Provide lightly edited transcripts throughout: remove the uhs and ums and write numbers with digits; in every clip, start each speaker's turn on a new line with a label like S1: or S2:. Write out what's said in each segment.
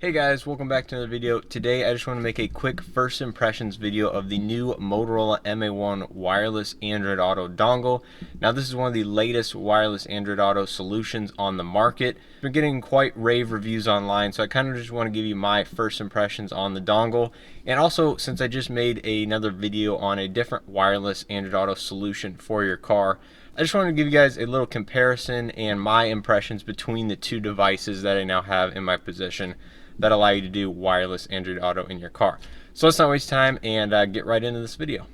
S1: Hey guys, welcome back to another video. Today I just want to make a quick first impressions video of the new Motorola MA1 wireless Android Auto dongle. Now this is one of the latest wireless Android Auto solutions on the market. I've been getting quite rave reviews online, so I kind of just want to give you my first impressions on the dongle. And also, since I just made another video on a different wireless Android Auto solution for your car, I just wanted to give you guys a little comparison and my impressions between the two devices that I now have in my possession that allow you to do wireless Android Auto in your car. So let's not waste time and get right into this video.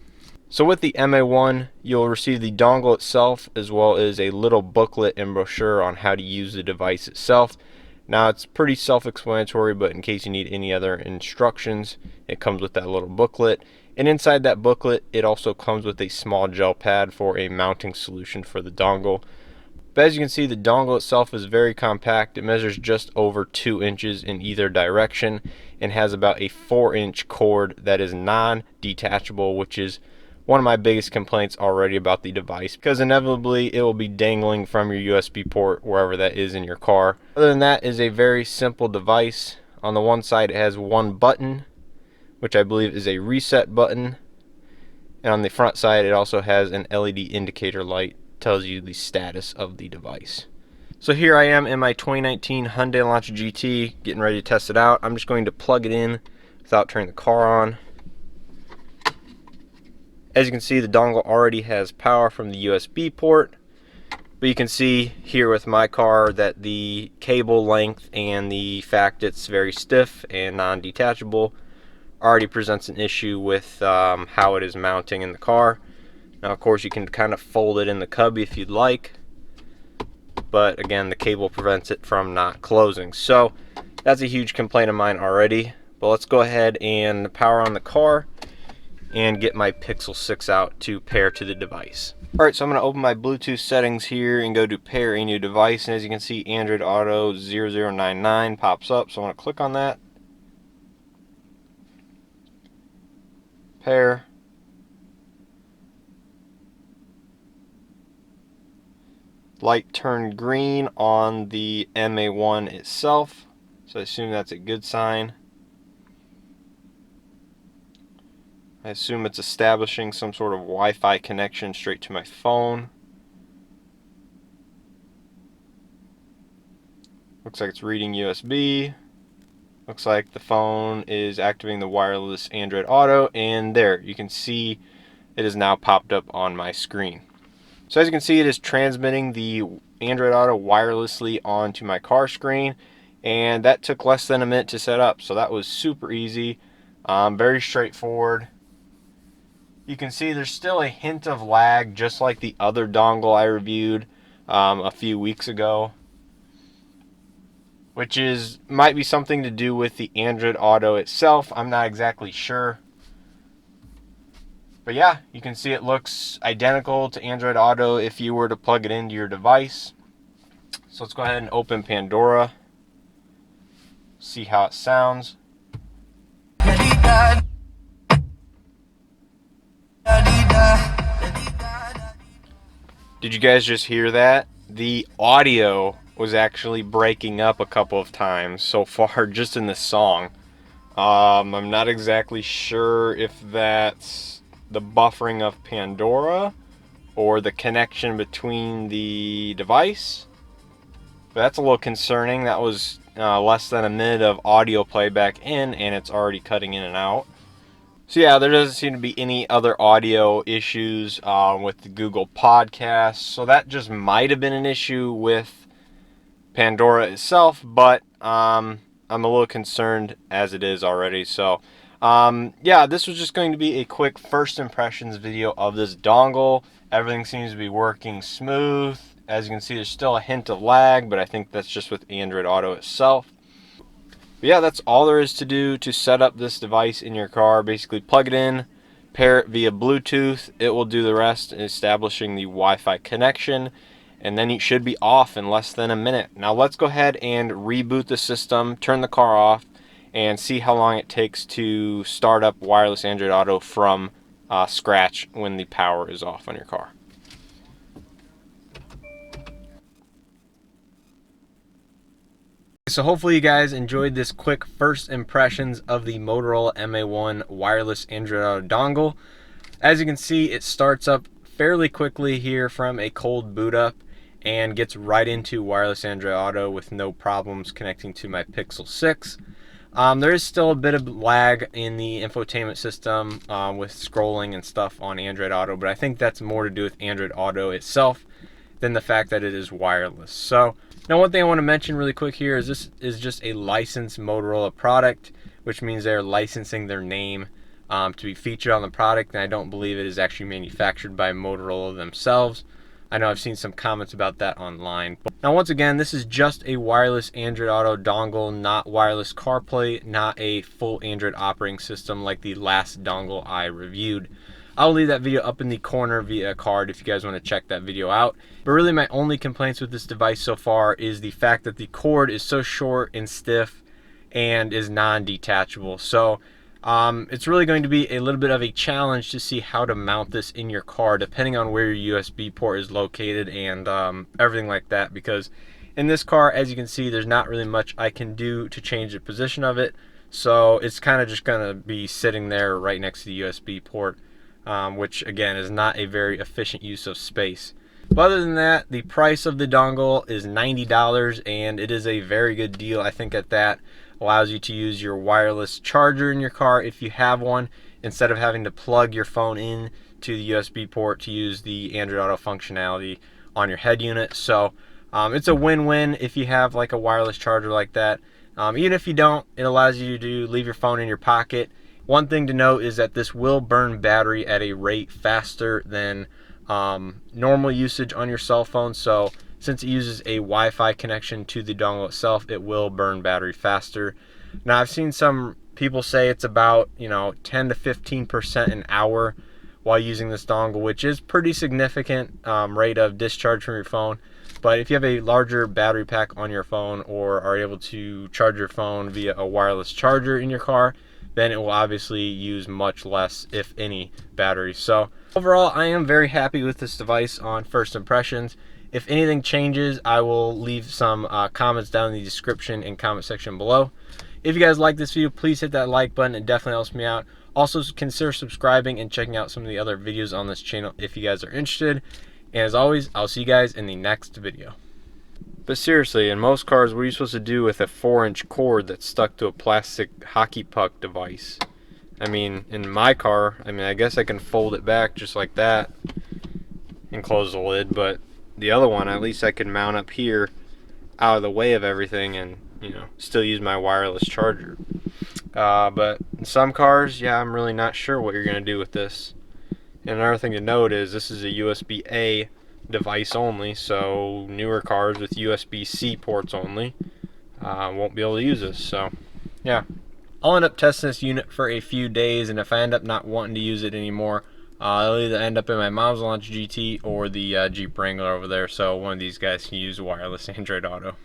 S1: So with the MA1, you'll receive the dongle itself as well as a little booklet and brochure on how to use the device itself. Now it's pretty self-explanatory, but in case you need any other instructions, it comes with that little booklet. And inside that booklet, it also comes with a small gel pad for a mounting solution for the dongle. But as you can see, the dongle itself is very compact. It measures just over 2 inches in either direction and has about a 4-inch cord that is non-detachable, which is one of my biggest complaints already about the device, because inevitably it will be dangling from your USB port wherever that is in your car. Other than that, it is a very simple device. On the one side it has one button, which I believe is a reset button, and on the front side it also has an LED indicator light. Tells you the status of the device. So here I am in my 2019 Hyundai Elantra GT getting ready to test it out. I'm just going to plug it in without turning the car on. As you can see, the dongle already has power from the USB port, but you can see here with my car that the cable length and the fact it's very stiff and non-detachable already presents an issue with how it is mounting in the car. Now of course you can kind of fold it in the cubby if you'd like, but again the cable prevents it from not closing. So that's a huge complaint of mine already. But let's go ahead and power on the car and get my Pixel 6 out to pair to the device. Alright, so I'm going to open my Bluetooth settings here and go to pair a new device, and as you can see Android Auto 0099 pops up, so I'm going to click on that. Pair. Light turned green on the MA1 itself, so I assume that's a good sign. I assume it's establishing some sort of Wi-Fi connection straight to my phone. Looks like it's reading USB. Looks like the phone is activating the wireless Android Auto, and there you can see it is now popped up on my screen. So as you can see, it is transmitting the Android Auto wirelessly onto my car screen, and that took less than a minute to set up, so that was super easy, very straightforward. You can see there's still a hint of lag, just like the other dongle I reviewed a few weeks ago, which might be something to do with the Android Auto itself. I'm not exactly sure. But yeah, you can see it looks identical to Android Auto if you were to plug it into your device. So let's go ahead and open Pandora, see how it sounds. Did you guys just hear that? The audio was actually breaking up a couple of times so far just in this song. I'm not exactly sure if that's the buffering of Pandora or the connection between the device, but that's a little concerning. That was less than a minute of audio playback in, and it's already cutting in and out. So yeah, there doesn't seem to be any other audio issues with the Google Podcast, so that just might have been an issue with Pandora itself, but I'm a little concerned as it is already. So yeah, this was just going to be a quick first impressions video of this dongle. Everything seems to be working smooth. As you can see, there's still a hint of lag, but I think that's just with Android Auto itself. But yeah, that's all there is to do to set up this device in your car. Basically plug it in, pair it via Bluetooth. It will do the rest, establishing the Wi-Fi connection, and then it should be off in less than a minute. Now let's go ahead and reboot the system, turn the car off, and see how long it takes to start up wireless Android Auto from scratch when the power is off on your car. So hopefully you guys enjoyed this quick first impressions of the Motorola MA1 wireless Android Auto dongle. As you can see, it starts up fairly quickly here from a cold boot up and gets right into wireless Android Auto with no problems connecting to my Pixel 6. There is still a bit of lag in the infotainment system with scrolling and stuff on Android Auto, but I think that's more to do with Android Auto itself than the fact that it is wireless. So now one thing I want to mention really quick here is this is just a licensed Motorola product, which means they're licensing their name to be featured on the product, and I don't believe it is actually manufactured by Motorola themselves. I know I've seen some comments about that online. Now once again, this is just a wireless Android Auto dongle, not wireless CarPlay, not a full Android operating system like the last dongle I reviewed. I'll leave that video up in the corner via a card if you guys want to check that video out. But really my only complaints with this device so far is the fact that the cord is so short and stiff and is non-detachable. So it's really going to be a little bit of a challenge to see how to mount this in your car depending on where your USB port is located and everything like that, because in this car, as you can see, there's not really much I can do to change the position of it. So it's kind of just going to be sitting there right next to the USB port. Which again is not a very efficient use of space. But other than that, the price of the dongle is $90, and it is a very good deal. I think that allows you to use your wireless charger in your car if you have one, instead of having to plug your phone in to the USB port to use the Android Auto functionality on your head unit. So it's a win-win if you have like a wireless charger like that. Even if you don't, it allows you to leave your phone in your pocket. One thing to note is that this will burn battery at a rate faster than normal usage on your cell phone. So since it uses a Wi-Fi connection to the dongle itself, it will burn battery faster. Now I've seen some people say it's about 10 to 15% an hour while using this dongle, which is pretty significant rate of discharge from your phone. But if you have a larger battery pack on your phone or are able to charge your phone via a wireless charger in your car, then it will obviously use much less, if any, battery. So overall, I am very happy with this device on first impressions. If anything changes, I will leave some comments down in the description and comment section below. If you guys like this video, please hit that like button. It definitely helps me out. Also, consider subscribing and checking out some of the other videos on this channel if you guys are interested. And as always, I'll see you guys in the next video. But seriously, in most cars, what are you supposed to do with a 4-inch cord that's stuck to a plastic hockey puck device? I mean, in my car, I guess I can fold it back just like that and close the lid, but the other one, at least I can mount up here out of the way of everything and, still use my wireless charger. But in some cars, yeah, I'm really not sure what you're going to do with this. And another thing to note is this is a USB-A device only, so newer cars with USB-C ports only won't be able to use this. So yeah, I'll end up testing this unit for a few days, and if I end up not wanting to use it anymore, it'll either end up in my mom's launch GT or the Jeep Wrangler over there, so one of these guys can use wireless Android Auto.